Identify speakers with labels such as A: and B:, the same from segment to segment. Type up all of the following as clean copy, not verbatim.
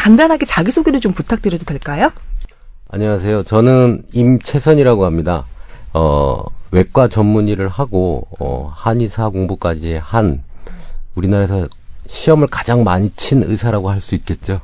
A: 간단하게 자기소개를 좀 부탁드려도 될까요?
B: 안녕하세요. 저는 임채선이라고 합니다. 외과 전문의를 하고 한의사 공부까지 한 우리나라에서 시험을 가장 많이 친 의사라고 할 수 있겠죠.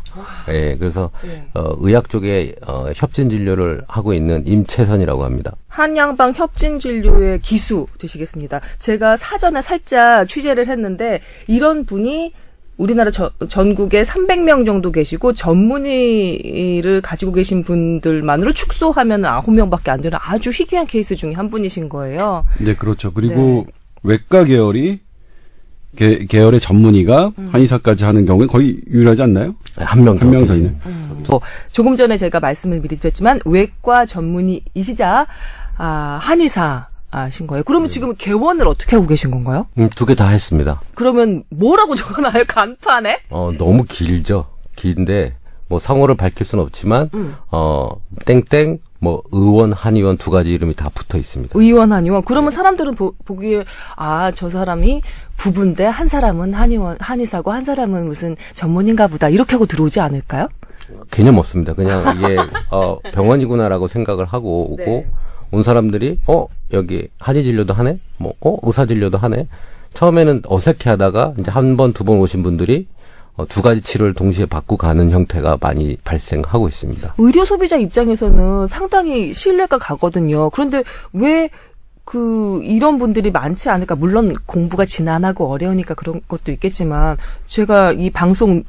B: 예, 그래서 의학 쪽에 협진 진료를 하고 있는 임채선이라고 합니다.
A: 한양방 협진 진료의 기수 되시겠습니다. 제가 사전에 살짝 취재를 했는데 이런 분이 우리나라 전국에 300명 정도 계시고 전문의를 가지고 계신 분들만으로 축소하면 9명밖에 안 되는 아주 희귀한 케이스 중에 한 분이신 거예요.
C: 네, 그렇죠. 그리고 외과 계열이 계열의 전문의가 한의사까지 하는 경우는 거의 유일하지 않나요?
B: 한 명 더
C: 있는.
A: 조금 전에 제가 말씀을 미리 드렸지만 외과 전문의이시자 한의사신 거예요. 그러면 지금 개원을 어떻게 하고 계신 건가요?
B: 두 개 다 했습니다.
A: 그러면 뭐라고 적어놔요? 간판에?
B: 너무 길죠. 긴데 뭐 성호를 밝힐 수는 없지만 땡땡 의원, 한의원 두 가지 이름이 다 붙어 있습니다.
A: 의원, 한의원. 그러면 사람들은 보기에 저 사람이 부부인데 한 사람은 한의사고 한 사람은 무슨 전문인가 보다 이렇게 하고 들어오지 않을까요?
B: 개념 없습니다. 그냥 이게 병원이구나라고 생각을 하고 오고 온 사람들이 여기 한의 진료도 하네? 의사 진료도 하네? 처음에는 어색해하다가 이제 한 번, 두 번 오신 분들이 두 가지 치료를 동시에 받고 가는 형태가 많이 발생하고 있습니다.
A: 의료 소비자 입장에서는 상당히 신뢰가 가거든요. 그런데 왜 이런 분들이 많지 않을까? 물론 공부가 지난하고 어려우니까 그런 것도 있겠지만, 제가 이 방송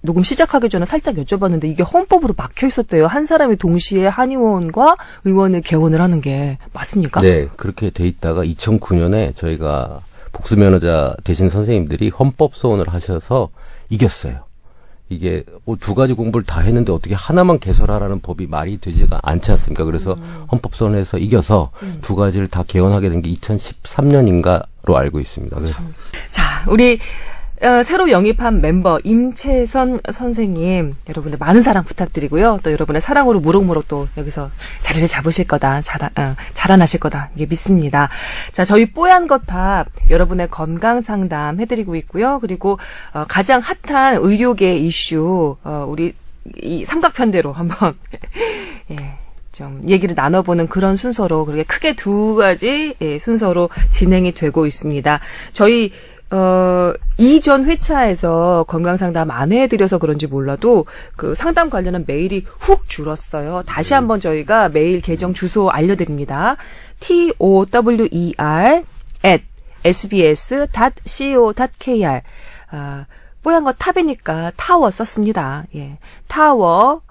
A: 녹음 시작하기 전에 살짝 여쭤봤는데, 이게 헌법으로 막혀 있었대요. 한 사람이 동시에 한의원과 의원을 개원을 하는 게 맞습니까?
B: 네, 그렇게 돼 있다가 2009년에 저희가 복수면허자 되신 선생님들이 헌법 소원을 하셔서 이겼어요. 이게 두 가지 공부를 다 했는데 어떻게 하나만 개설하라는 법이 말이 되지가 않지 않습니까? 그래서 헌법소원에서 이겨서 두 가지를 다 개원하게 된 게 2013년인가로 알고 있습니다.
A: 자, 우리 새로 영입한 member 임채선 선생님, 여러분들 많은 사랑 부탁드리고요. 또 여러분의 사랑으로 무럭무럭 또 여기서 자리를 잡으실 거다, 자라나실 거다, 이게 믿습니다. 자, 저희 뽀얀거탑 여러분의 건강 상담 해드리고 있고요. 그리고 가장 핫한 의료계 이슈 우리 이 삼각편대로 한번 좀 얘기를 나눠보는 그런 순서로, 그렇게 크게 두 가지 순서로 진행이 되고 있습니다. 저희 이전 회차에서 건강상담 안 해드려서 그런지 몰라도 상담 관련한 메일이 훅 줄었어요. 다시 한번 저희가 메일 계정 주소 알려드립니다. tower@sbs.co.kr 뽀얀 거 탑이니까 타워 썼습니다. 타워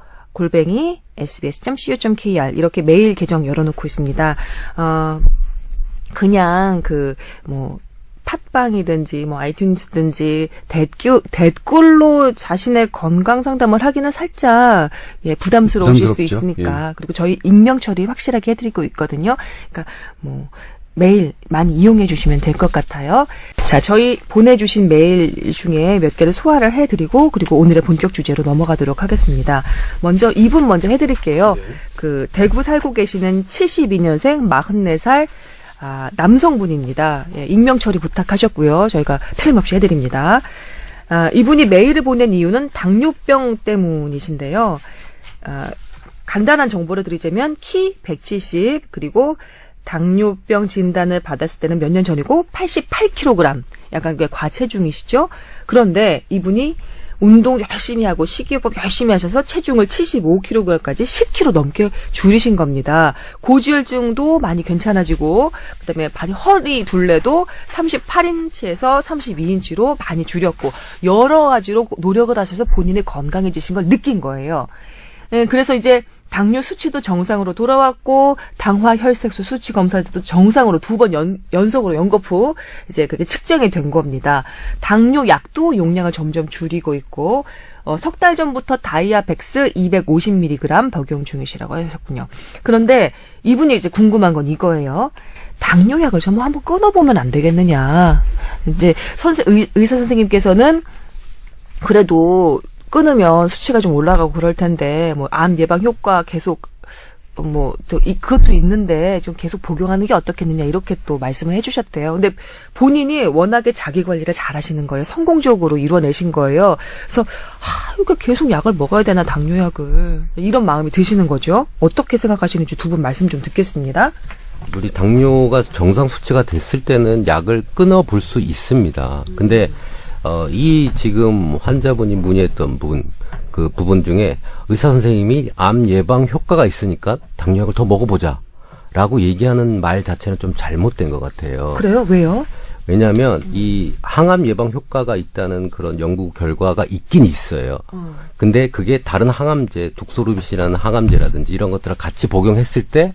A: @sbs.co.kr 이렇게 메일 계정 열어놓고 있습니다. 그냥 팟빵이든지 아이튠즈든지 댓글로 자신의 건강 상담을 하기는 살짝 부담스러우실 수 있으니까 그리고 저희 익명 처리 확실하게 해드리고 있거든요. 그러니까 메일 많이 이용해 주시면 될 것 같아요. 자, 저희 보내주신 메일 중에 몇 개를 소화를 해드리고 그리고 오늘의 본격 주제로 넘어가도록 하겠습니다. 먼저 이분 먼저 해드릴게요. 대구 살고 계시는 72년생 44살 남성분입니다. 익명 처리 부탁하셨고요. 저희가 틀림없이 해드립니다. 이분이 메일을 보낸 이유는 당뇨병 때문이신데요. 간단한 정보를 드리자면 키 170 그리고 당뇨병 진단을 받았을 때는 몇 년 전이고 88kg, 약간 과체중이시죠. 그런데 이분이 운동 열심히 하고 식이요법 열심히 하셔서 체중을 75kg까지 10kg 넘게 줄이신 겁니다. 고지혈증도 많이 괜찮아지고 그다음에 허리 둘레도 38인치에서 32인치로 많이 줄였고 여러 가지로 노력을 하셔서 본인이 건강해지신 걸 느낀 거예요. 그래서 이제 당뇨 수치도 정상으로 돌아왔고 당화 혈색소 수치 검사도 정상으로 2번 연속으로 연거푸 이제 그게 측정이 된 겁니다. 당뇨 약도 용량을 점점 줄이고 있고 석 달 전부터 다이아백스 250mg 복용 중이시라고 하셨군요. 그런데 이분이 이제 궁금한 건 이거예요. 당뇨약을 좀 한번 끊어보면 안 되겠느냐. 이제 의사 선생님께서는 그래도 끊으면 수치가 좀 올라가고 그럴 텐데 암 예방 효과 계속 그것도 있는데 좀 계속 복용하는 게 어떻겠느냐 이렇게 또 말씀을 해주셨대요. 근데 본인이 워낙에 자기 관리를 잘 하시는 거예요. 성공적으로 이뤄내신 거예요. 그래서 그러니까 계속 약을 먹어야 되나 당뇨약을 이런 마음이 드시는 거죠. 어떻게 생각하시는지 두 분 말씀 좀 듣겠습니다.
B: 우리 당뇨가 정상 수치가 됐을 때는 약을 끊어볼 수 있습니다. 근데 이 지금 환자분이 문의했던 그 부분 중에 의사 선생님이 암 예방 효과가 있으니까 당뇨약을 더 먹어보자 라고 얘기하는 말 자체는 좀 잘못된 것 같아요.
A: 그래요? 왜요?
B: 왜냐하면 이 항암 예방 효과가 있다는 그런 연구 결과가 있긴 있어요. 근데 그게 다른 항암제, 둑소루빗이라는 항암제라든지 이런 것들을 같이 복용했을 때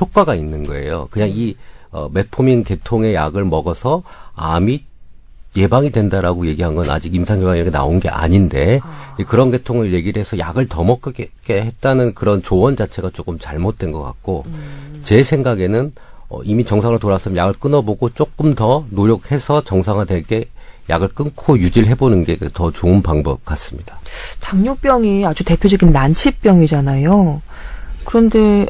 B: 효과가 있는 거예요. 그냥 이 메포민 계통의 약을 먹어서 암이 예방이 된다라고 얘기한 건 아직 임상경과에 나온 게 아닌데 그런 계통을 얘기를 해서 약을 더 먹게 했다는 그런 조언 자체가 조금 잘못된 것 같고 제 생각에는 이미 정상으로 돌아왔으면 약을 끊어보고 조금 더 노력해서 정상화되게 약을 끊고 유지를 해보는 게 더 좋은 방법 같습니다.
A: 당뇨병이 아주 대표적인 난치병이잖아요. 그런데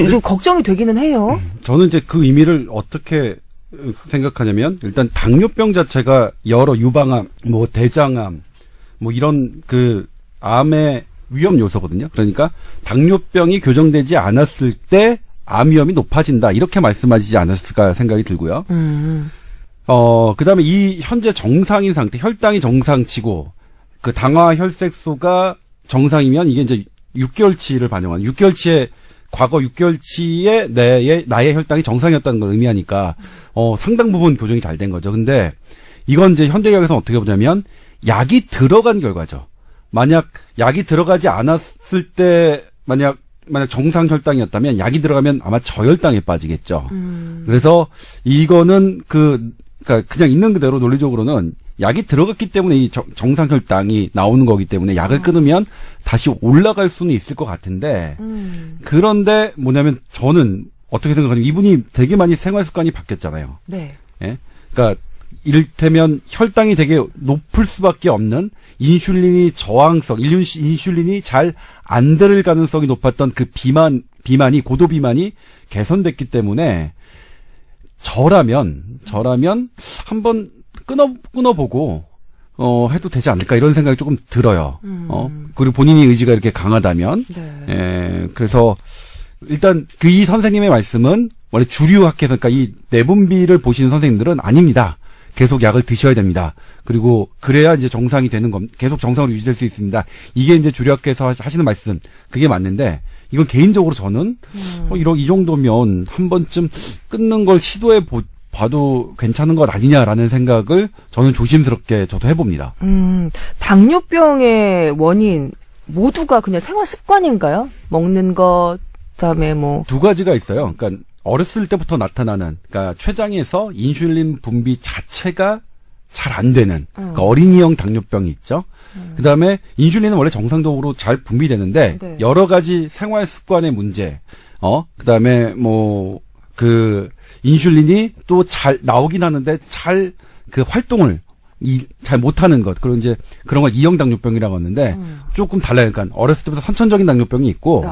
A: 좀 걱정이 되기는 해요.
C: 저는 이제 그 의미를 어떻게 생각하냐면 일단 당뇨병 자체가 여러 유방암, 대장암, 이런 그 암의 위험 요소거든요. 그러니까 당뇨병이 교정되지 않았을 때 암 위험이 높아진다 이렇게 말씀하시지 않았을까 생각이 들고요. 그다음에 이 현재 정상인 상태, 혈당이 정상치고 그 당화 혈색소가 정상이면 이게 이제 6개월치를 반영한 6개월치의 과거 6개월치의 나의 혈당이 정상이었다는 걸 의미하니까 상당 부분 교정이 잘 된 거죠. 근데 이건 이제 현대의학에서는 어떻게 보냐면 약이 들어간 결과죠. 만약 약이 들어가지 않았을 때 만약 정상 혈당이었다면 약이 들어가면 아마 저혈당에 빠지겠죠. 그래서 이거는 그러니까 그냥 있는 그대로 논리적으로는 약이 들어갔기 때문에 이 정상 혈당이 나오는 거기 때문에 약을 끊으면 다시 올라갈 수는 있을 것 같은데 그런데 뭐냐면 저는 어떻게 생각하냐면 이분이 되게 많이 생활 습관이 바뀌었잖아요.
A: 네.
C: 예? 그러니까 이를테면 혈당이 되게 높을 수밖에 없는 인슐린이 저항성, 인슐린이 잘 안 들을 가능성이 높았던 그 비만이 고도 비만이 개선됐기 때문에 저라면 한번 끊어보고 해도 되지 않을까 이런 생각이 조금 들어요. 그리고 본인이 의지가 이렇게 강하다면. 네. 그래서 일단 이 선생님의 말씀은 원래 주류 학회에서 그러니까 이 내분비를 보시는 선생님들은 아닙니다. 계속 약을 드셔야 됩니다. 그리고 그래야 이제 정상이 되는 겁니다. 계속 정상으로 유지될 수 있습니다. 이게 이제 주류학회에서 하시는 말씀 그게 맞는데 이건 개인적으로 저는 이 정도면 한 번쯤 끊는 걸 시도해 봐도 괜찮은 것 아니냐라는 생각을 저는 조심스럽게 저도 해봅니다.
A: 당뇨병의 원인 모두가 그냥 생활 습관인가요? 먹는 것 그다음에
C: 두 가지가 있어요. 그러니까 어렸을 때부터 나타나는 그러니까 췌장에서 인슐린 분비 자체가 잘 안 되는 그러니까 어린이형 당뇨병이 있죠. 그다음에 인슐린은 원래 정상적으로 잘 분비되는데
A: 네.
C: 여러 가지 생활 습관의 문제. 그다음에 그 인슐린이 또 잘 나오긴 하는데 잘 그 활동을 잘 못하는 것. 그런 이제 그런 걸 이형 당뇨병이라고 하는데 조금 달라요. 그러니까 어렸을 때부터 선천적인 당뇨병이 있고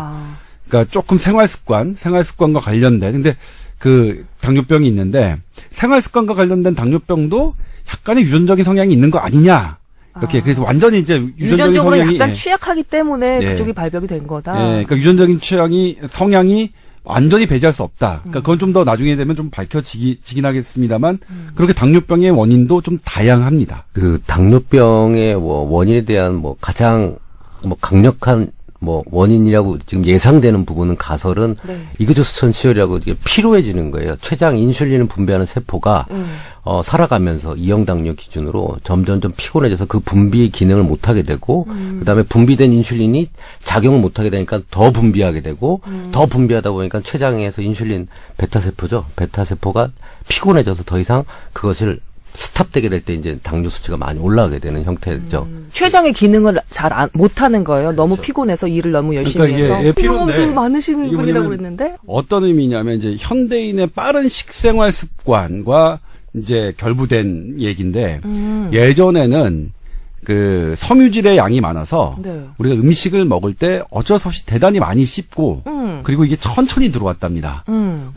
C: 그러니까 조금 생활 습관과 관련된 근데 그 당뇨병이 있는데 생활 습관과 관련된 당뇨병도 약간의 유전적인 성향이 있는 거 아니냐. 이렇게 그래서 완전히 이제
A: 유전적으로 약간 취약하기 때문에 그쪽이 발병이 된 거다.
C: 그러니까 유전적인 성향이 완전히 배제할 수 없다. 그러니까 그건 좀 더 나중에 되면 좀 밝혀지긴 하겠습니다만 그렇게 당뇨병의 원인도 좀 다양합니다.
B: 그 당뇨병의 원인에 대한 가장 강력한 원인이라고 지금 예상되는 부분은 가설은 이그조스천치열이라고 이게 피로해지는 거예요. 췌장 인슐린을 분비하는 세포가 살아가면서 이형 당뇨 기준으로 점점 좀 피곤해져서 그 분비 기능을 못하게 되고 그다음에 분비된 인슐린이 작용을 못하게 되니까 더 분비하게 되고 더 분비하다 보니까 췌장에서 인슐린 베타세포죠. 베타세포가 피곤해져서 더 이상 그것을 스탑되게 될 때 이제 당뇨 수치가 많이 올라가게 되는 형태죠.
A: 췌장의 기능을 잘 못하는 거예요. 너무 피곤해서 일을 너무 열심히
C: 그러니까
A: 해서. 피로감도 많으신 분이라고 그랬는데.
C: 어떤 의미냐면 이제 현대인의 빠른 식생활 습관과 이제 결부된 얘기인데 예전에는 그 섬유질의 양이 많아서
A: 네.
C: 우리가 음식을 먹을 때 어쩔 수 없이 대단히 많이 씹고 그리고 이게 천천히 들어왔답니다.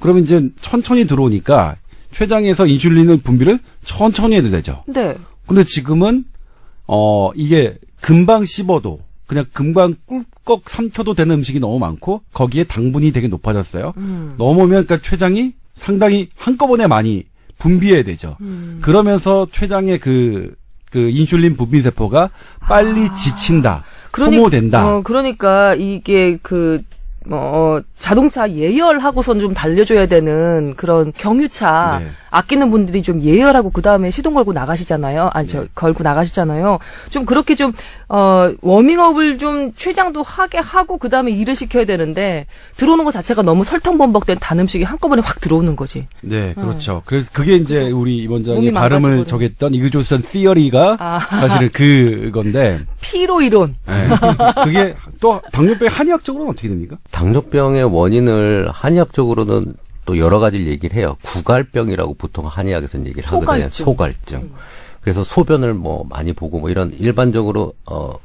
C: 그러면 이제 천천히 들어오니까 췌장에서 인슐린의 분비를 천천히 해도 되죠.
A: 네.
C: 근데 지금은 이게 금방 씹어도 그냥 금방 꿀꺽 삼켜도 되는 음식이 너무 많고 거기에 당분이 되게 높아졌어요. 넘으면 그러니까 췌장이 상당히 한꺼번에 많이 분비해야 되죠. 그러면서 췌장의 그 인슐린 분비 세포가 빨리 지친다, 소모된다.
A: 그러니까 이게 자동차 예열하고선 좀 달려줘야 되는 그런 경유차
C: 네.
A: 아끼는 분들이 좀 예열하고 그 다음에 시동 걸고 나가시잖아요. 걸고 나가시잖아요. 좀 그렇게 좀 워밍업을 좀 췌장도 하게 하고 그 다음에 일을 시켜야 되는데 들어오는 것 자체가 너무 설탕범벅된 단 음식이 한꺼번에 확 들어오는 거지.
C: 네, 그렇죠. 그래서 그게 이제 우리 이원장이
A: 몸이
C: 발음을
A: 망가지거든.
C: 적였던 이그조선 시어리가 사실은 그건데.
A: 피로 이론.
C: 네. 그게 또 당뇨병 한의학적으로는 어떻게 됩니까?
B: 당뇨병의 원인을 한의학적으로는 또 여러 가지를 얘기를 해요. 구갈병이라고 보통 한의학에서는 얘기를 하거든요. 소갈증. 그래서 소변을 많이 보고 이런 일반적으로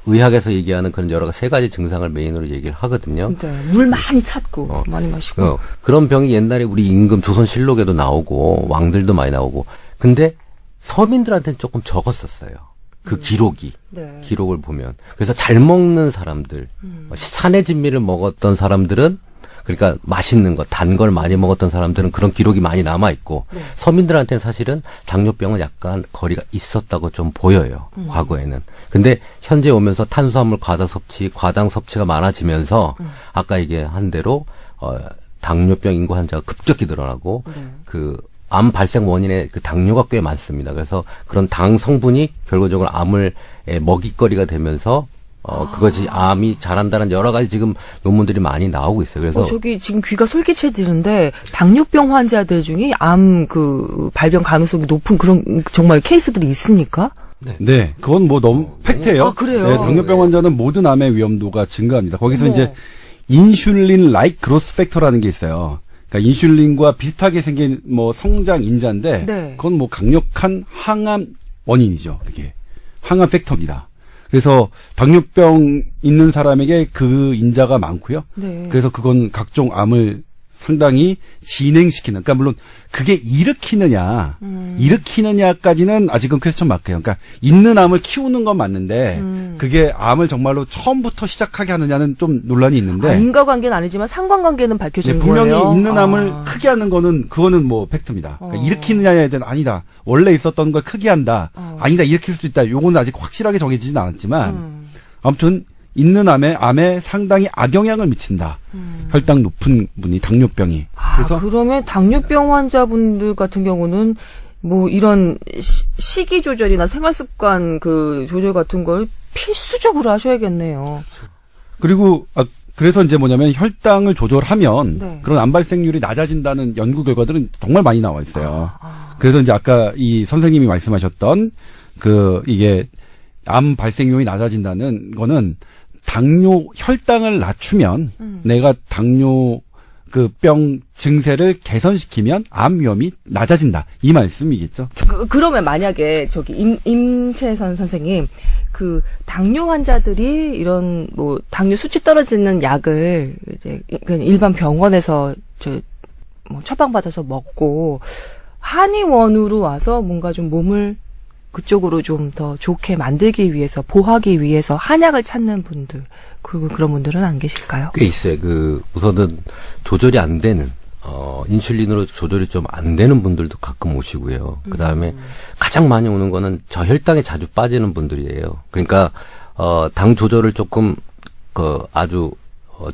B: 의학에서 얘기하는 그런 여러 세 가지 증상을 메인으로 얘기를 하거든요.
A: 네, 물 많이 찾고 많이 마시고.
B: 그런 병이 옛날에 우리 임금 조선실록에도 나오고 왕들도 많이 나오고. 근데 서민들한테는 조금 적었었어요. 그 기록이.
A: 네.
B: 기록을 보면. 그래서 잘 먹는 사람들, 산의 진미를 먹었던 사람들은 그러니까 맛있는 거, 단 걸 많이 먹었던 사람들은 그런 기록이 많이 남아있고 서민들한테는 사실은 당뇨병은 약간 거리가 있었다고 좀 보여요. 과거에는. 근데 현재 오면서 탄수화물 과당 섭취가 많아지면서 아까 얘기한 대로 당뇨병 인구 환자가 급격히 늘어나고 암 발생 원인에 당뇨가 꽤 많습니다. 그래서 그런 당 성분이 결과적으로 암을 먹잇거리가 되면서 그것이 암이 자란다는 여러 가지 지금 논문들이 많이 나오고 있어요. 그래서
A: 저기 지금 귀가 솔깃해지는데 당뇨병 환자들 중에 암 발병 가능성이 높은 그런 정말 케이스들이 있습니까?
C: 네, 그건 너무 팩트예요.
A: 아, 그래요?
C: 네, 당뇨병 환자는 모든 암의 위험도가 증가합니다. 거기서 이제 인슐린 라이크 그로스 팩터라는 게 있어요. 그러니까 인슐린과 비슷하게 생긴 성장 인자인데
A: 네.
C: 그건 강력한 항암 원인이죠. 그게 항암 팩터입니다. 그래서 당뇨병 있는 사람에게 그 인자가 많고요.
A: 네.
C: 그래서 그건 각종 암을 상당히 진행시키는. 그러니까 물론 그게 일으키느냐까지는 아직은 퀘스천 마크예요. 그러니까 있는 암을 키우는 건 맞는데 그게 암을 정말로 처음부터 시작하게 하느냐는 좀 논란이 있는데.
A: 인과관계는 아니지만 상관관계는 밝혀진
C: 분명히
A: 거예요.
C: 있는 암을 크게 하는 그거는 팩트입니다. 그러니까 일으키느냐에 대한 아니다. 원래 있었던 걸 크게 한다. 아니다. 일으킬 수도 있다. 요거는 아직 확실하게 정해지진 않았지만 아무튼 있는 암에 상당히 악영향을 미친다. 혈당 높은 분이 당뇨병이. 그래서
A: 그러면 당뇨병 환자분들 같은 경우는 이런 식이 조절이나 생활 습관 조절 같은 걸 필수적으로 하셔야겠네요.
C: 그리고 그래서 이제 혈당을 조절하면
A: 네.
C: 그런 암 발생률이 낮아진다는 연구 결과들은 정말 많이 나와 있어요. 그래서 이제 아까 이 선생님이 말씀하셨던 이게 암 발생률이 낮아진다는 거는 혈당을 낮추면 내가 병 증세를 개선시키면 암 위험이 낮아진다. 이 말씀이겠죠.
A: 그러면 만약에 임채선 선생님 당뇨 환자들이 이런 당뇨 수치 떨어지는 약을 이제 그냥 일반 병원에서 처방받아서 먹고 한의원으로 와서 뭔가 좀 몸을 그쪽으로 좀 더 좋게 만들기 위해서, 보하기 위해서 한약을 찾는 분들, 그리고 그런 분들은 안 계실까요?
B: 꽤 있어요. 우선은 조절이 안 되는, 인슐린으로 조절이 좀 안 되는 분들도 가끔 오시고요. 그 다음에 가장 많이 오는 거는 저혈당에 자주 빠지는 분들이에요. 그러니까, 당 조절을 조금, 아주,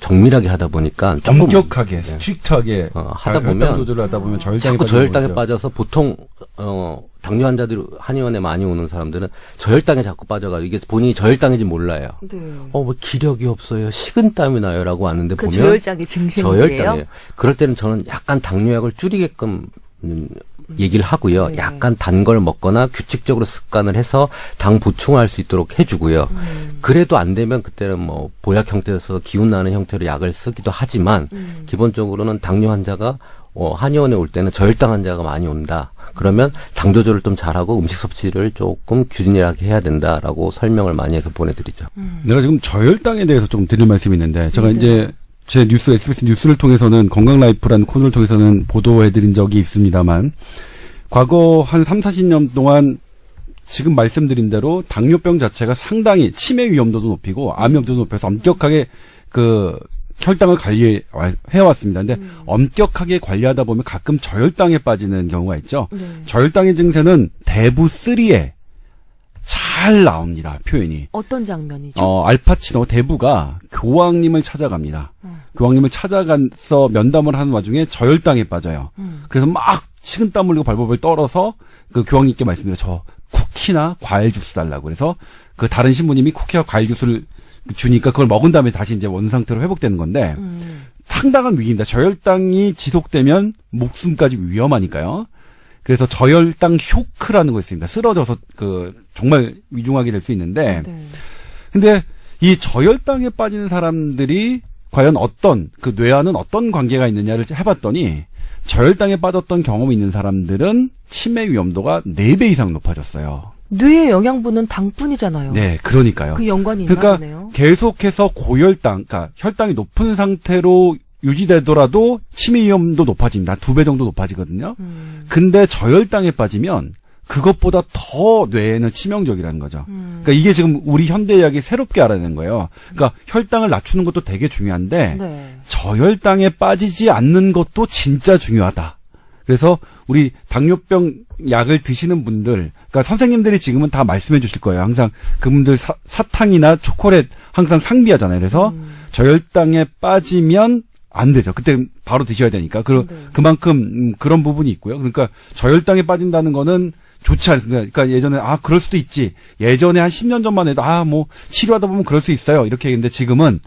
B: 정밀하게 하다 보니까 조금
C: 엄격하게, 스트릭트하게
B: 하다 보면
C: 혈당 조절을 하다 보면
B: 자꾸 저혈당에 빠져서 보통 당뇨 환자들이 한의원에 많이 오는 사람들은 저혈당에 자꾸 빠져가지고 이게 본인이 저혈당인지 몰라요.
A: 네.
B: 왜 기력이 없어요, 식은땀이 나요라고 하는데 보면
A: 저혈당이 증상이에요.
B: 저혈당이에요. 그럴 때는 저는 약간 당뇨약을 줄이게끔 얘기를 하고요.
A: 네.
B: 약간 단 걸 먹거나 규칙적으로 습관을 해서 당 보충할 수 있도록 해주고요. 그래도 안 되면 그때는 보약 형태에서 기운 나는 형태로 약을 쓰기도 하지만 기본적으로는 당뇨 환자가 한의원에 올 때는 저혈당 환자가 많이 온다. 그러면 당 조절을 좀 잘하고 음식 섭취를 조금 균일하게 해야 된다라고 설명을 많이 해서 보내드리죠.
C: 내가 지금 저혈당에 대해서 좀 드릴 말씀이 있는데 제가 이제 제 뉴스 SBS 뉴스를 통해서는 건강 라이프라는 코너를 통해서는 보도해드린 적이 있습니다만 과거 한 30-40년 동안 지금 말씀드린 대로 당뇨병 자체가 상당히 치매 위험도도 높이고 암 위험도도 높여서 엄격하게 혈당을 관리해왔습니다. 근데 엄격하게 관리하다 보면 가끔 저혈당에 빠지는 경우가 있죠.
A: 네.
C: 저혈당의 증세는 대부 3에 잘 나옵니다. 표현이.
A: 어떤 장면이죠?
C: 알파치노 대부가 교황님을 찾아갑니다. 교황님을 찾아가서 면담을 하는 와중에 저혈당에 빠져요. 그래서 막 식은땀 흘리고 발버둥을 떨어서 그 교황님께 말씀드려 저 쿠키나 과일 주스 달라고 그래서 그 다른 신부님이 쿠키와 과일 주스를 주니까 그걸 먹은 다음에 다시 이제 원상태로 회복되는 건데 상당한 위기입니다. 저혈당이 지속되면 목숨까지 위험하니까요. 그래서 저혈당 쇼크라는 거 있습니다. 쓰러져서 정말 위중하게 될 수 있는데
A: 네.
C: 근데 이 저혈당에 빠지는 사람들이 과연 그 뇌와는 어떤 관계가 있느냐를 해봤더니 저혈당에 빠졌던 경험이 있는 사람들은 치매 위험도가 4배 이상 높아졌어요.
A: 뇌의 영양분은 당뿐이잖아요.
C: 네, 그러니까요.
A: 그 연관이 있나
C: 그러니까
A: 보네요.
C: 계속해서 고혈당, 그러니까 혈당이 높은 상태로 유지되더라도 치매 위험도 높아집니다. 2배 정도 높아지거든요. 근데 저혈당에 빠지면 그것보다 더 뇌에는 치명적이라는 거죠. 그러니까 이게 지금 우리 현대의학이 새롭게 알아낸 거예요. 그러니까 혈당을 낮추는 것도 되게 중요한데
A: 네.
C: 저혈당에 빠지지 않는 것도 진짜 중요하다. 그래서 우리 당뇨병 약을 드시는 분들, 그러니까 선생님들이 지금은 다 말씀해 주실 거예요. 항상 그분들 사탕이나 초콜릿 항상 상비하잖아요. 그래서 저혈당에 빠지면 안 되죠. 그때 바로 드셔야 되니까. 그만큼 그런 부분이 있고요. 그러니까 저혈당에 빠진다는 거는 좋지 않습니다. 그러니까 예전에 그럴 수도 있지. 예전에 한 10년 전만 해도 뭐 치료하다 보면 그럴 수 있어요. 이렇게 했는데 지금은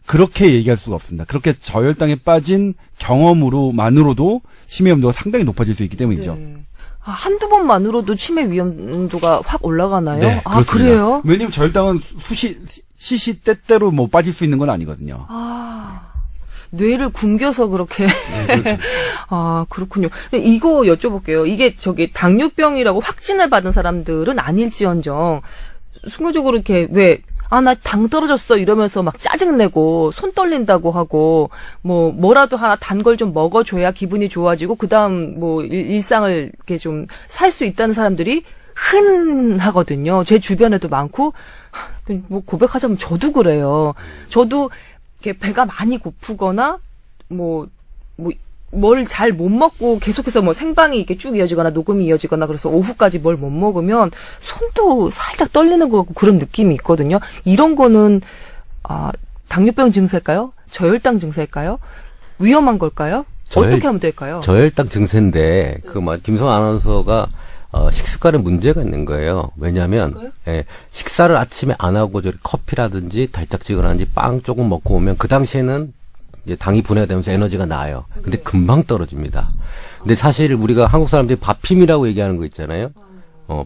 C: 그렇게 얘기할 수가 없습니다. 그렇게 저혈당에 빠진 경험으로만으로도 치매 위험도가 상당히 높아질 수 있기 때문이죠.
A: 네. 한두 번만으로도 치매 위험도가 확 올라가나요?
C: 네, 그렇습니다.
A: 그래요?
C: 왜냐면 저혈당은 시시때때로 빠질 수 있는 건 아니거든요.
A: 뇌를 굶겨서 그렇게.
C: 네, 그렇죠.
A: 그렇군요. 이거 여쭤볼게요. 이게 당뇨병이라고 확진을 받은 사람들은 아닐지언정, 순간적으로 이렇게 나 당 떨어졌어 이러면서 막 짜증내고 손 떨린다고 하고 뭐라도 하나 단 걸 좀 먹어줘야 기분이 좋아지고 그다음 일상을 이렇게 좀 살 수 있다는 사람들이 흔하거든요. 제 주변에도 많고 고백하자면 저도 그래요. 저도 이렇게 배가 많이 고프거나 뭘 잘 못 먹고 계속해서 생방이 이렇게 쭉 이어지거나 녹음이 이어지거나 그래서 오후까지 뭘 못 먹으면 손도 살짝 떨리는 것 같고 그런 느낌이 있거든요. 이런 거는 당뇨병 증세일까요? 저혈당 증세일까요? 위험한 걸까요? 어떻게 하면 될까요?
B: 저혈당 증세인데 김성 아나운서가 식습관에 문제가 있는 거예요. 왜냐하면 식사를 아침에 안 하고 커피라든지 달짝지근한지 빵 조금 먹고 오면 그 당시에는 이제 당이 분해되면서 에너지가 나요. 근데 금방 떨어집니다. 근데 사실 우리가 한국 사람들이 밥힘이라고 얘기하는 거 있잖아요.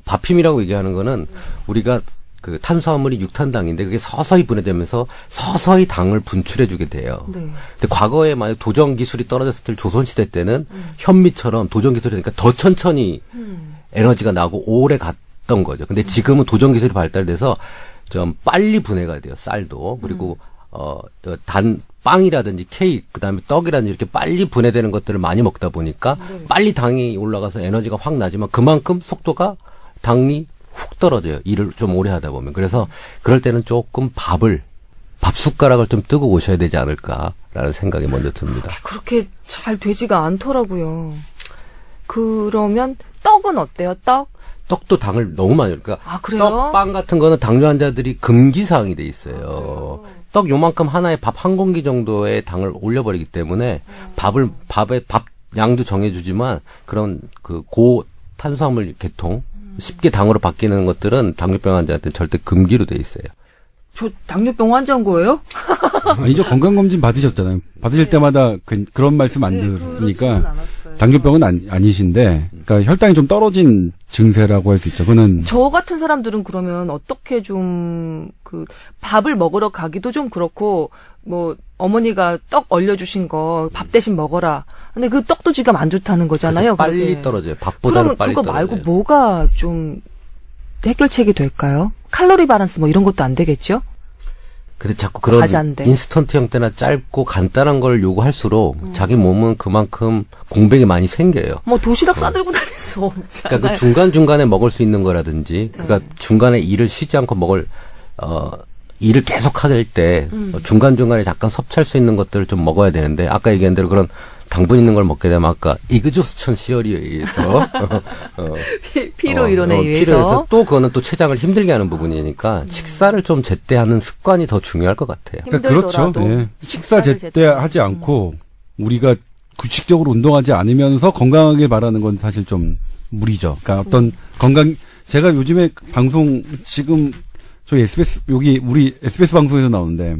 B: 밥힘이라고 얘기하는 거는 우리가 그 탄수화물이 육탄당인데 그게 서서히 분해되면서 서서히 당을 분출해주게 돼요.
A: 네.
B: 근데 과거에 만약 도전 기술이 떨어졌을 때 조선시대 때는 현미처럼 도전 기술이 되니까 더 천천히 에너지가 나고 오래 갔던 거죠. 근데 지금은 도전 기술이 발달돼서 좀 빨리 분해가 돼요. 쌀도. 그리고 빵이라든지 케이크, 그다음에 떡이라든지 이렇게 빨리 분해되는 것들을 많이 먹다 보니까 빨리 당이 올라가서 에너지가 확 나지만 그만큼 속도가 당이 훅 떨어져요. 일을 좀 오래 하다 보면. 그래서 그럴 때는 조금 밥 숟가락을 좀 뜨고 오셔야 되지 않을까라는 생각이 먼저 듭니다.
A: 그렇게 잘 되지가 않더라고요. 그러면 떡은 어때요?
B: 떡도 당을 너무 많이 그러니까
A: 그래요?
B: 떡빵 같은 거는 당뇨 환자들이 금기 사항이 돼 있어요. 떡 요만큼 하나에 밥 한 공기 정도의 당을 올려버리기 때문에 밥 양도 정해주지만 그런 고 탄수화물 계통 쉽게 당으로 바뀌는 것들은 당뇨병 환자한테 절대 금기로 돼 있어요.
A: 저 당뇨병 환자인 거예요?
C: 아니죠. 건강검진 받으셨잖아요. 받으실 때마다 그런 말씀 안 들으니까 당뇨병은 아니신데, 그러니까 혈당이 좀 떨어진 증세라고 할 수 있죠. 그거는
A: 저 같은 사람들은 그러면 어떻게 좀 밥을 먹으러 가기도 좀 그렇고 어머니가 떡 얼려주신 거 밥 대신 먹어라. 근데 그 떡도지감 안 좋다는 거잖아요.
B: 그렇죠. 빨리
A: 그렇게.
B: 떨어져요. 밥보다는
A: 그러면
B: 빨리
A: 그거
B: 떨어져요.
A: 말고 뭐가 좀 해결책이 될까요? 칼로리 밸런스 뭐 이런 것도 안 되겠죠?
B: 근데 자꾸 그런
A: 과자인데.
B: 인스턴트 형태나 짧고 간단한 걸 요구할수록 자기 몸은 그만큼 공백이 많이 생겨요.
A: 뭐 도시락 싸들고 다닐 수 없잖아요.
B: 그러니까 그 중간중간에 먹을 수 있는 거라든지, 그러니까 중간에 일을 쉬지 않고 일을 계속 할 때 중간중간에 잠깐 섭취할 수 있는 것들을 좀 먹어야 되는데, 아까 얘기한 대로 그런 당분 있는 걸 먹게 되면 아까 이그조스천 시열에 의해서
A: 피로 이론에 의해서
B: 피로해서 또 그거는 또 췌장을 힘들게 하는 부분이니까 식사를 좀 제때하는 습관이 더 중요할 것 같아요.
C: 그러니까 그렇죠.
A: 힘들더라도
C: 예. 식사
A: 식사를
C: 제때하지 않고 우리가 규칙적으로 운동하지 않으면서 건강하길 바라는 건 사실 좀 무리죠. 그러니까 어떤 제가 요즘에 방송 지금 저희 SBS 여기 우리 SBS 방송에서 나오는데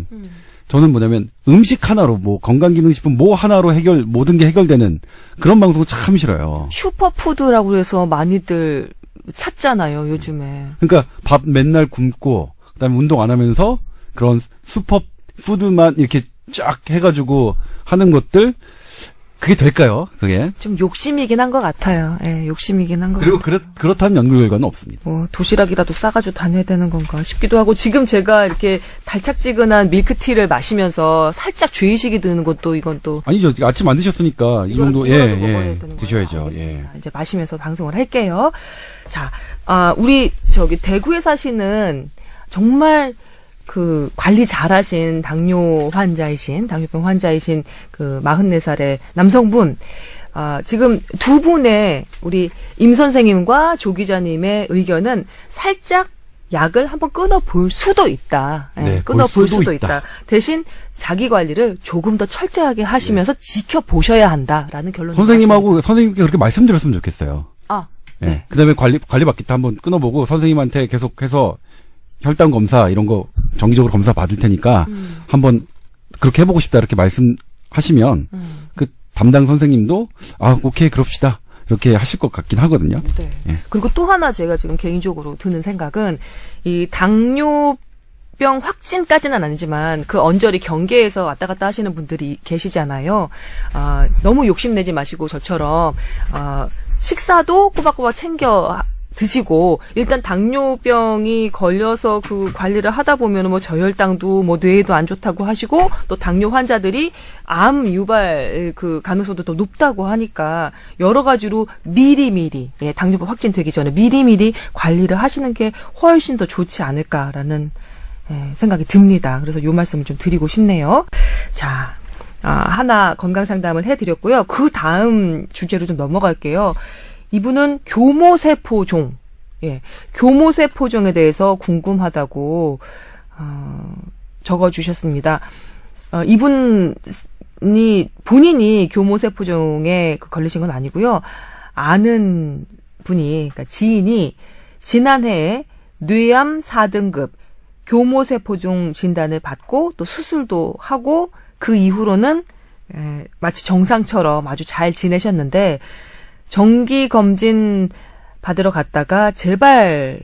C: 저는 뭐냐면 음식 하나로 뭐 건강기능식품 뭐 하나로 모든 게 해결되는 그런 방송 참 싫어요.
A: 슈퍼푸드라고 해서 많이들 찾잖아요, 요즘에.
C: 그러니까 밥 맨날 굶고 그다음에 운동 안 하면서 그런 슈퍼푸드만 이렇게 쫙 해가지고 하는 것들 그게 될까요? 그게?
A: 좀 욕심이긴 한 것 같아요. 예, 욕심이긴 한 것
C: 그리고
A: 같아요.
C: 그렇다는 연구 결과는 없습니다.
A: 뭐 도시락이라도 싸가지고 다녀야 되는 건가 싶기도 하고, 지금 제가 이렇게 달짝지근한 밀크티를 마시면서 살짝 죄의식이 드는 것도 이건 또
C: 아니죠. 아침 안 드셨으니까 이 정도
A: 이거라도 먹어야 되는 거예요.
C: 드셔야죠. 예.
A: 알겠습니다. 이제 마시면서 방송을 할게요. 자, 우리 대구에 사시는 정말 그 관리 잘하신 당뇨병 환자이신 그 44살의 남성분, 지금 두 분의 우리 임 선생님과 조 기자님의 의견은 살짝 약을 한번 끊어볼 수도 있다. 예,
C: 네,
A: 끊어볼
C: 볼 수도
A: 수도 있다. 대신 자기 관리를 조금 더 철저하게 하시면서 지켜보셔야 한다라는 결론이
C: 선생님께 그렇게 말씀드렸으면 좋겠어요. 예.
A: 네.
C: 그다음에 관리 바퀴 한번 끊어보고 선생님한테 계속해서 혈당 검사 이런 거 정기적으로 검사 받을 테니까 한번 그렇게 해보고 싶다 이렇게 말씀하시면 그 담당 선생님도 오케이 그럽시다 이렇게 하실 것 같긴 하거든요.
A: 네.
C: 예.
A: 그리고 또 하나 제가 지금 개인적으로 드는 생각은 이 당뇨병 확진까지는 아니지만 그 언저리 경계에서 왔다 갔다 하시는 분들이 계시잖아요. 너무 욕심내지 마시고 저처럼 식사도 꼬박꼬박 챙겨 드시고, 일단 당뇨병이 걸려서 그 관리를 하다 보면 뭐 저혈당도 뭐 뇌에도 안 좋다고 하시고, 또 당뇨 환자들이 암 유발 그 가능성도 더 높다고 하니까 여러 가지로 미리미리, 당뇨병 확진되기 전에 미리미리 관리를 하시는 게 훨씬 더 좋지 않을까라는 생각이 듭니다. 그래서 요 말씀을 좀 드리고 싶네요. 자, 하나 건강 상담을 해드렸고요. 그 다음 주제로 좀 넘어갈게요. 이분은 교모세포종, 교모세포종에 대해서 궁금하다고 적어주셨습니다. 이분이 본인이 교모세포종에 걸리신 건 아니고요. 아는 분이, 그러니까 지인이 지난해에 뇌암 4등급 교모세포종 진단을 받고 또 수술도 하고 그 이후로는 마치 정상처럼 아주 잘 지내셨는데, 정기 검진 받으러 갔다가 재발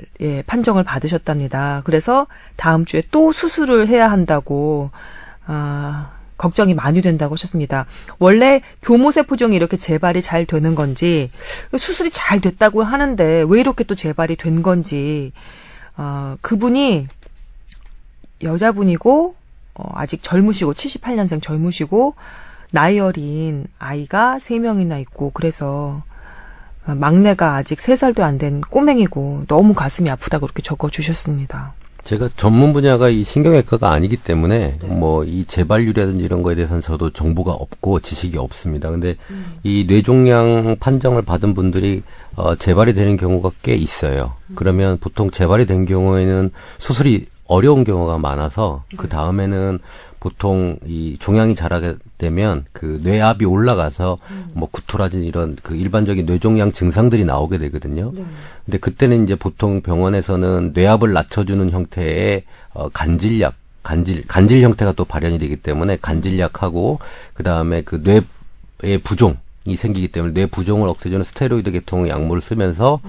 A: 판정을 받으셨답니다. 그래서 다음 주에 또 수술을 해야 한다고 걱정이 많이 된다고 하셨습니다. 원래 교모세포종이 이렇게 재발이 잘 되는 건지, 수술이 잘 됐다고 하는데 왜 이렇게 또 재발이 된 건지, 그분이 여자분이고 아직 젊으시고 78년생 젊으시고 나이 어린 아이가 3명이나 있고, 그래서 막내가 아직 3살도 안 된 꼬맹이고 너무 가슴이 아프다고 그렇게 적어주셨습니다.
B: 제가 전문 분야가 이 신경외과가 아니기 때문에 뭐 이 재발률이라든지 이런 거에 대해서는 저도 정보가 없고 지식이 없습니다. 근데 이 뇌종양 판정을 받은 분들이 재발이 되는 경우가 꽤 있어요. 그러면 보통 재발이 된 경우에는 수술이 어려운 경우가 많아서 그 다음에는 보통 이 종양이 자라게 되면 그 뇌압이 올라가서 뭐 구토라든지 이런 그 일반적인 뇌종양 증상들이 나오게 되거든요. 근데 그때는 이제 보통 병원에서는 뇌압을 낮춰주는 형태의 간질 형태가 또 발현이 되기 때문에 간질약하고 그다음에 그 뇌의 부종이 생기기 때문에 뇌 부종을 억제해주는 스테로이드 계통의 약물을 쓰면서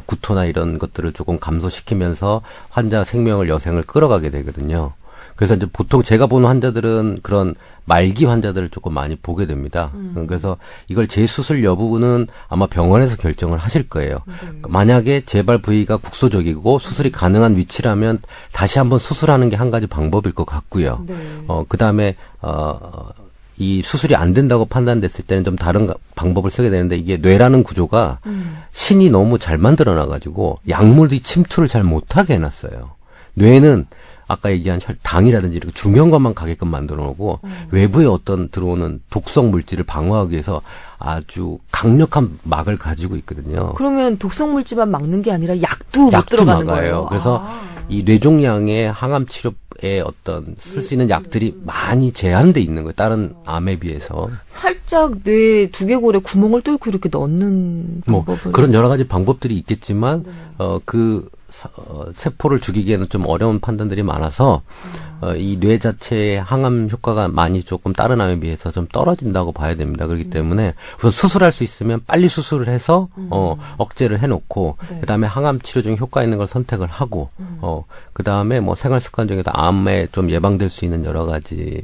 B: 구토나 이런 것들을 조금 감소시키면서 환자 생명을 여생을 끌어가게 되거든요. 그래서 이제 보통 제가 보는 환자들은 그런 말기 환자들을 조금 많이 보게 됩니다. 그래서 이걸 재수술 여부는 아마 병원에서 결정을 하실 거예요. 만약에 재발 부위가 국소적이고 수술이 가능한 위치라면 다시 한번 수술하는 게 한 가지 방법일 것 같고요.
A: 네.
B: 그다음에 이 수술이 안 된다고 판단됐을 때는 좀 다른 방법을 쓰게 되는데 이게 뇌라는 구조가 신이 너무 잘 만들어놔가지고 약물이 침투를 잘 못하게 해놨어요. 뇌는 아까 얘기한 당이라든지 이렇게 중요한 것만 가게끔 만들어 놓고 외부에 어떤 들어오는 독성 물질을 방어하기 위해서 아주 강력한 막을 가지고 있거든요.
A: 그러면 독성 물질만 막는 게 아니라 약도 못 들어가는
B: 막아요.
A: 거예요.
B: 그래서 이 뇌종양의 항암 치료에 어떤 쓸 수 있는 약들이 많이 제한돼 있는 거예요. 다른 암에 비해서.
A: 살짝 뇌 두개골에 구멍을 뚫고 이렇게 넣는 방법은
B: 그런 여러 가지 방법들이 있겠지만 세포를 죽이기에는 좀 어려운 판단들이 많아서 이 뇌 자체의 항암 효과가 많이 조금 다른 암에 비해서 좀 떨어진다고 봐야 됩니다. 그렇기 때문에 우선 수술할 수 있으면 빨리 수술을 해서 억제를 해놓고
A: 네.
B: 그다음에 항암 치료 중에 효과 있는 걸 선택을 하고 그다음에 뭐 생활 습관 중에도 암에 좀 예방될 수 있는 여러 가지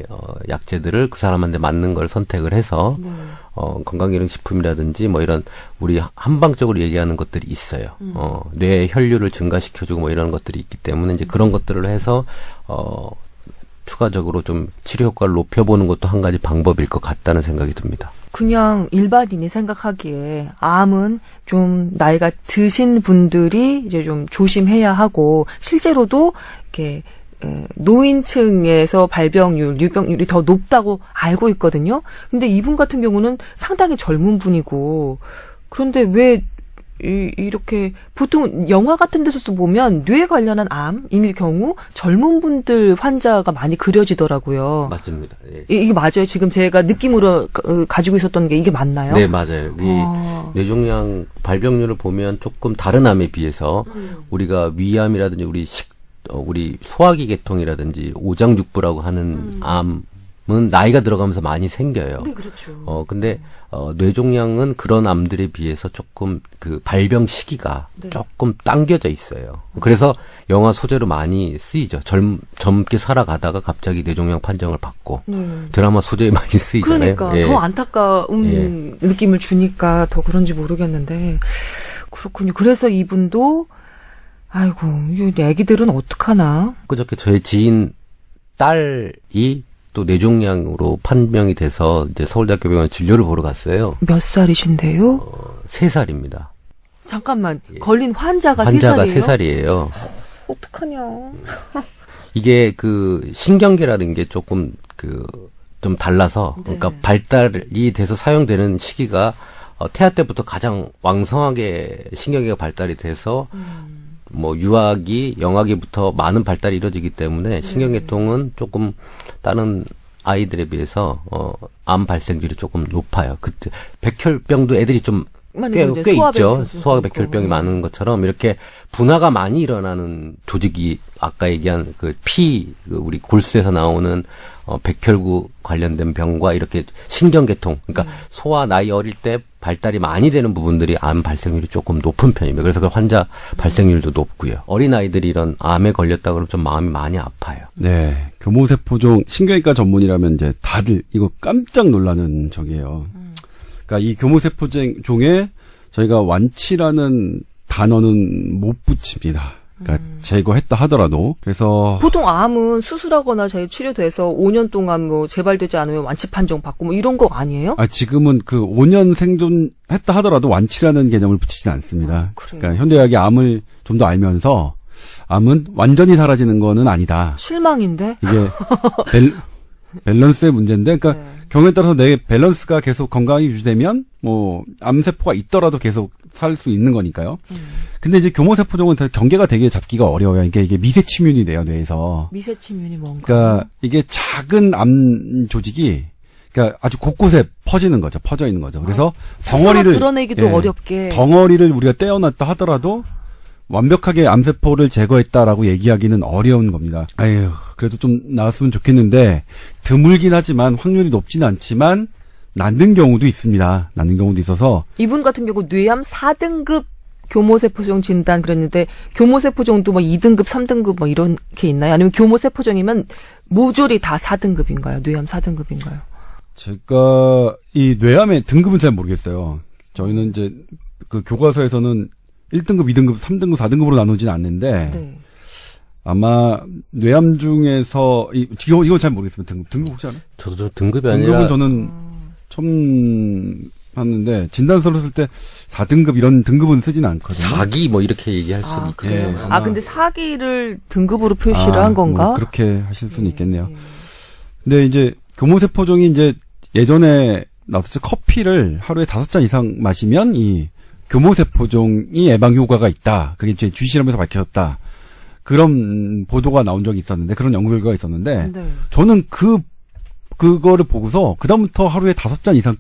B: 약제들을 그 사람한테 맞는 걸 선택을 해서
A: 네.
B: 건강기능식품이라든지 뭐 이런 우리 한방적으로 얘기하는 것들이 있어요. 뇌의 혈류를 증가시켜주고 뭐 이런 것들이 있기 때문에 이제 그런 것들을 해서 추가적으로 좀 치료 효과를 높여보는 것도 한 가지 방법일 것 같다는 생각이 듭니다.
A: 그냥 일반인이 생각하기에 암은 좀 나이가 드신 분들이 이제 좀 조심해야 하고 실제로도 이렇게 노인층에서 발병률, 유병률이 더 높다고 알고 있거든요. 근데 이분 같은 경우는 상당히 젊은 분이고 그런데 왜 이렇게 보통 영화 같은 데서도 보면 뇌 관련한 암일 경우 젊은 분들 환자가 많이 그려지더라고요.
B: 맞습니다. 예.
A: 이게 맞아요? 지금 제가 느낌으로 가지고 있었던 게 이게 맞나요?
B: 네, 맞아요. 이 뇌종양 발병률을 보면 조금 다른 암에 비해서 우리가 위암이라든지 우리 소화기 계통이라든지 오장육부라고 하는 암은 나이가 들어가면서 많이 생겨요.
A: 네, 그렇죠.
B: 근데 뇌종양은 그런 암들에 비해서 조금 그 발병 시기가
A: 네.
B: 조금 당겨져 있어요. 그래서 영화 소재로 많이 쓰이죠. 젊게 살아가다가 갑자기 뇌종양 판정을 받고 드라마 소재에 많이 쓰이잖아요.
A: 그러니까
B: 예.
A: 더 안타까운 느낌을 주니까 더 그런지 모르겠는데 그렇군요. 그래서 이분도 아이고 이 애기들은 어떡하나.
B: 그저께 저희 지인 딸이 또 뇌종양으로 판명이 돼서 이제 서울대학교 병원 진료를 보러 갔어요.
A: 몇 살이신데요?
B: 3살입니다.
A: 잠깐만 걸린 환자가
B: 환자가
A: 3살이에요?
B: 3살이에요.
A: 어떡하냐.
B: 이게 그 신경계라는 게 조금 좀 달라서
A: 네.
B: 그러니까 발달이 돼서 사용되는 시기가 태아 때부터 가장 왕성하게 신경계가 발달이 돼서 뭐 유아기, 영아기부터 많은 발달이 이루어지기 때문에 신경계통은 조금 다른 아이들에 비해서 암 발생률이 조금 높아요. 그때 백혈병도 애들이 좀 꽤 있죠. 소아백혈병이 많은 것처럼 이렇게 분화가 많이 일어나는 조직이 아까 얘기한 우리 골수에서 나오는 백혈구 관련된 병과 이렇게 신경계통, 그러니까 소아 나이 어릴 때 발달이 많이 되는 부분들이 암 발생률이 조금 높은 편입니다. 그래서 그 환자 발생률도 높고요. 어린아이들이 이런 암에 걸렸다 그러면 좀 마음이 많이 아파요.
C: 네. 교모세포종 신경외과 전문이라면 이제 다들 이거 깜짝 놀라는 적이에요. 그러니까 이 교모세포종에 저희가 완치라는 단어는 못 붙입니다. 그러니까 제거했다 하더라도. 그래서
A: 보통 암은 수술하거나 치료돼서 5년 동안 뭐 재발되지 않으면 완치 판정 받고 뭐 이런 거 아니에요?
C: 지금은 그 5년 생존했다 하더라도 완치라는 개념을 붙이진 않습니다.
A: 그래요?
C: 그러니까 현대의학이 암을 좀 더 알면서 암은 완전히 사라지는 거는 아니다.
A: 실망인데?
C: 이게 밸런스의 문제인데, 그러니까 경우에 따라서 내 밸런스가 계속 건강이 유지되면 뭐 암세포가 있더라도 계속 살 수 있는 거니까요. 근데 이제 교모세포종은 경계가 되게 잡기가 어려워요. 이게 미세침윤이 돼요, 뇌에서.
A: 미세침윤이 뭔가?
C: 그러니까 이게 작은 암 조직이 그러니까 아주 곳곳에 퍼져 있는 거죠. 그래서 덩어리를
A: 드러내기도 어렵게.
C: 덩어리를 우리가 떼어놨다 하더라도 완벽하게 암세포를 제거했다라고 얘기하기는 어려운 겁니다. 아유, 그래도 좀 나왔으면 좋겠는데 드물긴 하지만 확률이 높지는 않지만 낫는 경우도 있습니다. 낫는 경우도 있어서
A: 이분 같은 경우 뇌암 4등급 교모세포종 진단 그랬는데 교모세포종도 뭐 2등급, 3등급 뭐 이렇게 있나요? 아니면 교모세포종이면 모조리 다 4등급인가요? 뇌암 4등급인가요?
C: 제가 이 뇌암의 등급은 잘 모르겠어요. 저희는 이제 그 교과서에서는 1등급, 2등급, 3등급, 4등급으로 나누지는 않는데
A: 네.
C: 아마 뇌암 중에서 이거 잘 모르겠습니다. 등급 혹시 아나요?
B: 저도 등급이
C: 등급은
B: 아니라
C: 저는 처음 봤는데 진단서를 쓸 때 4등급 이런 등급은 쓰지는 않거든요.
B: 4기 뭐 이렇게 얘기할 수도 있고.
A: 그래요?
C: 예,
A: 아, 근데 4기를 등급으로 표시를 한 건가?
C: 뭐 그렇게 하실 수는 있겠네요.
A: 예.
C: 근데 이제 교모세포종이 이제 예전에 나왔었죠. 커피를 하루에 5잔 이상 마시면 이 교모세포종이 예방 효과가 있다. 그게 이제 주실험에서 밝혀졌다. 그런 보도가 나온 적이 있었는데, 그런 연구 결과가 있었는데,
A: 네.
C: 저는 그거를 보고서 그다음부터 하루에 5잔 이상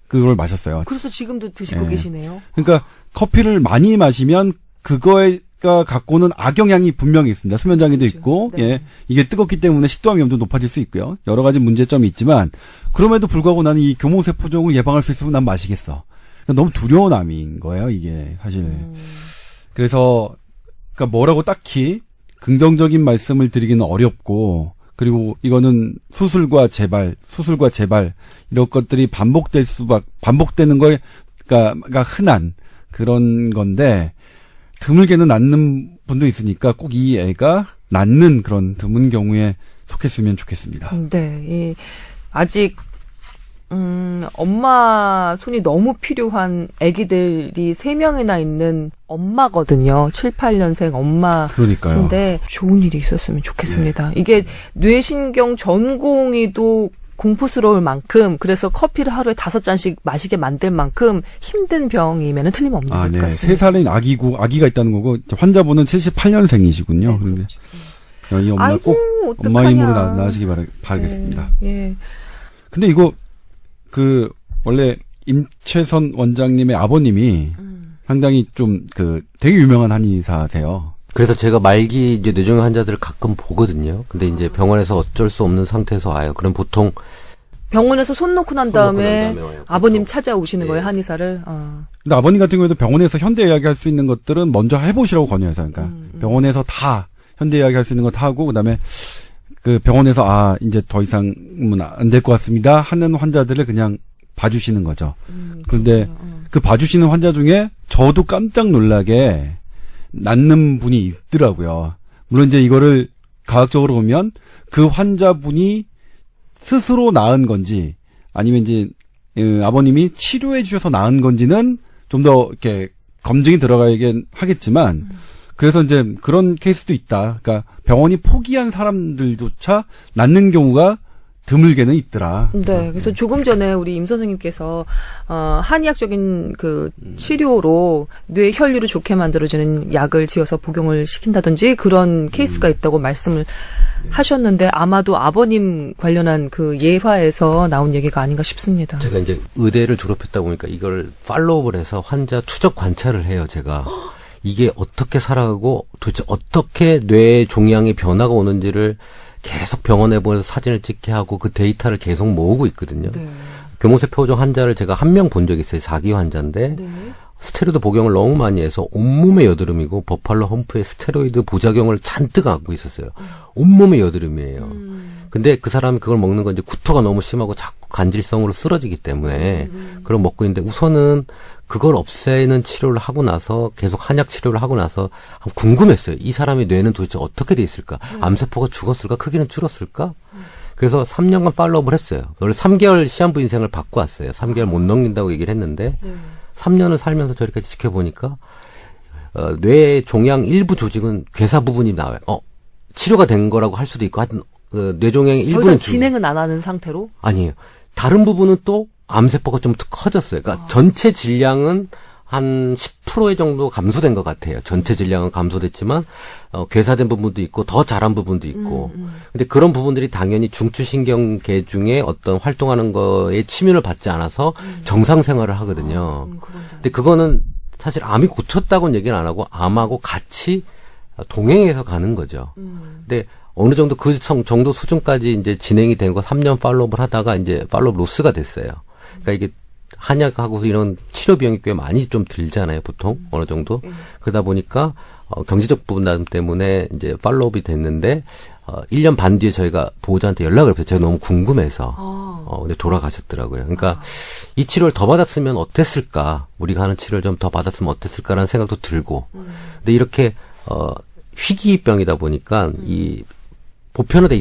C: 그걸 마셨어요.
A: 그래서 지금도 드시고
C: 예.
A: 계시네요.
C: 그러니까 커피를 많이 마시면 그거가 갖고는 악영향이 분명히 있습니다. 수면장애도
A: 그렇죠.
C: 있고,
A: 네.
C: 예, 이게 뜨겁기 때문에 식도암 위험도 높아질 수 있고요. 여러 가지 문제점이 있지만 그럼에도 불구하고 나는 이 교모세포종을 예방할 수 있으면 난 마시겠어. 그러니까 너무 두려운 암인 거예요, 이게 사실. 그래서 그러니까 뭐라고 딱히 긍정적인 말씀을 드리기는 어렵고. 그리고 이거는 수술과 재발 이런 것들이 반복되는 거가 흔한 그런 건데 드물게는 낫는 분도 있으니까 꼭 이 애가 낫는 그런 드문 경우에 속했으면 좋겠습니다.
A: 네, 아직 엄마 손이 너무 필요한 아기들이 3명이나 있는 엄마거든요. 7, 8년생
C: 그러니까요.
A: 엄마인데 좋은 일이 있었으면 좋겠습니다. 이게 뇌신경 전공의도 공포스러울 만큼 그래서 커피를 하루에 5잔씩 마시게 만들 만큼 힘든 병이면 틀림없는 것
C: 네.
A: 같습니다.
C: 3살인 아기가 있다는 거고 환자분은 78년생이시군요. 그런데 이 엄마
A: 아이고,
C: 꼭
A: 어떡하냐.
C: 엄마 힘으로 나으시기 바라겠습니다.
A: 예.
C: 근데 이거 원래 임채선 원장님의 아버님이 상당히 좀 되게 유명한 한의사세요.
B: 그래서 제가 말기 이제 뇌종양 환자들을 가끔 보거든요. 근데 이제 병원에서 어쩔 수 없는 상태에서 와요. 그럼 보통
A: 병원에서 손 놓고 난 다음에
B: 와요.
A: 아버님
B: 보통.
A: 찾아오시는
B: 네.
A: 거예요, 한의사를.
C: 근데 아버님 같은 경우에도 병원에서 현대 이야기 할 수 있는 것들은 먼저 해보시라고 권유해서, 그러니까 병원에서 다 현대 이야기 할 수 있는 거 다 하고 그다음에 그 병원에서 이제 더 이상은 안 될 것 같습니다 하는 환자들을 그냥 봐주시는 거죠. 그런데 그 봐주시는 환자 중에 저도 깜짝 놀라게 낫는 분이 있더라고요. 물론 이제 이거를 과학적으로 보면 그 환자분이 스스로 나은 건지 아니면 이제 아버님이 치료해 주셔서 나은 건지는 좀 더 이렇게 검증이 들어가야긴 하겠지만 그래서 이제 그런 케이스도 있다. 그러니까 병원이 포기한 사람들조차 낫는 경우가 드물게는 있더라.
A: 네, 그래서 조금 전에 우리 임 선생님께서 한의학적인 그 치료로 뇌 혈류를 좋게 만들어주는 약을 지어서 복용을 시킨다든지 그런 케이스가 있다고 말씀을 하셨는데 아마도 아버님 관련한 그 예화에서 나온 얘기가 아닌가 싶습니다.
B: 제가 이제 의대를 졸업했다 보니까 이걸 팔로우를 해서 환자 추적 관찰을 해요, 제가. 이게 어떻게 살아가고 도대체 어떻게 뇌 종양의 변화가 오는지를 계속 병원에 보내서 사진을 찍게 하고 그 데이터를 계속 모으고 있거든요.
A: 네.
B: 교모세포종 환자를 제가 한 명 본 적이 있어요. 4기 환자인데
A: 네.
B: 스테로이드 복용을 너무 많이 해서 온몸에 여드름이고 버팔로 험프에 스테로이드 부작용을 잔뜩 안고 있었어요. 온몸에 여드름이에요. 근데 그 사람이 그걸 먹는 건 이제 구토가 너무 심하고 자꾸 간질성으로 쓰러지기 때문에 그걸 먹고 있는데 우선은 그걸 없애는 치료를 하고 나서 계속 한약 치료를 하고 나서 궁금했어요. 이 사람의 뇌는 도대체 어떻게 돼 있을까? 암세포가 죽었을까? 크기는 줄었을까? 그래서 3년간 팔로우업을 했어요. 원래 3개월 시한부 인생을 받고 왔어요. 3개월 못 넘긴다고 얘기를 했는데 3년을 살면서 저렇게 지켜보니까 뇌 종양 일부 조직은 괴사 부분이 나와요. 치료가 된 거라고 할 수도 있고 하여튼 뇌종양의
A: 더
B: 일부는
A: 이상 진행은 안 하는 상태로?
B: 아니에요. 다른 부분은 또 암세포가 좀 더 커졌어요. 그러니까 전체 질량은 한 10% 정도 감소된 것 같아요. 전체 질량은 감소됐지만 괴사된 부분도 있고 더 자란 부분도 있고. 근데 그런 부분들이 당연히 중추신경계 중에 어떤 활동하는 거에 침윤을 받지 않아서 정상 생활을 하거든요. 근데 그거는 사실 암이 고쳤다고는 얘기는 안 하고 암하고 같이 동행해서 가는 거죠. 근데 어느 정도 그 정도 수준까지 이제 진행이 된 거 3년 팔로우업을 하다가 이제 팔로우업 로스가 됐어요. 그러니까 이게 한약하고서 이런 치료 비용이 꽤 많이 좀 들잖아요, 보통 어느 정도. 그러다 보니까 경제적 부담 때문에 이제 팔로우업이 됐는데 1년 반 뒤에 저희가 보호자한테 연락을 했어요. 제가 너무 궁금해서. 근데 돌아가셨더라고요. 그러니까 이 치료를 더 받았으면 어땠을까? 우리가 하는 치료를 좀 더 받았으면 어땠을까라는 생각도 들고. 근데 이렇게 희귀병이다 보니까 이 보편화돼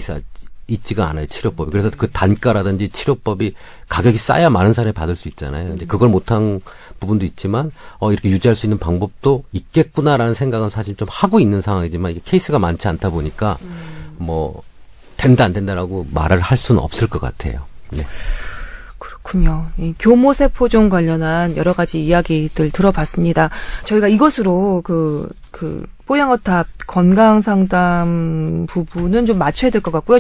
B: 있지가 않아요, 치료법이. 그래서 그 단가라든지 치료법이 가격이 싸야 많은 사람이 받을 수 있잖아요. 근데 그걸 못한 부분도 있지만, 이렇게 유지할 수 있는 방법도 있겠구나라는 생각은 사실 좀 하고 있는 상황이지만, 이게 케이스가 많지 않다 보니까, 된다, 안 된다라고 말을 할 수는 없을 것 같아요. 네.
A: 그렇군요. 이 교모세포종 관련한 여러 가지 이야기들 들어봤습니다. 저희가 이것으로 뽀양어탑 건강상담 부분은 좀 맞춰야 될 것 같고요.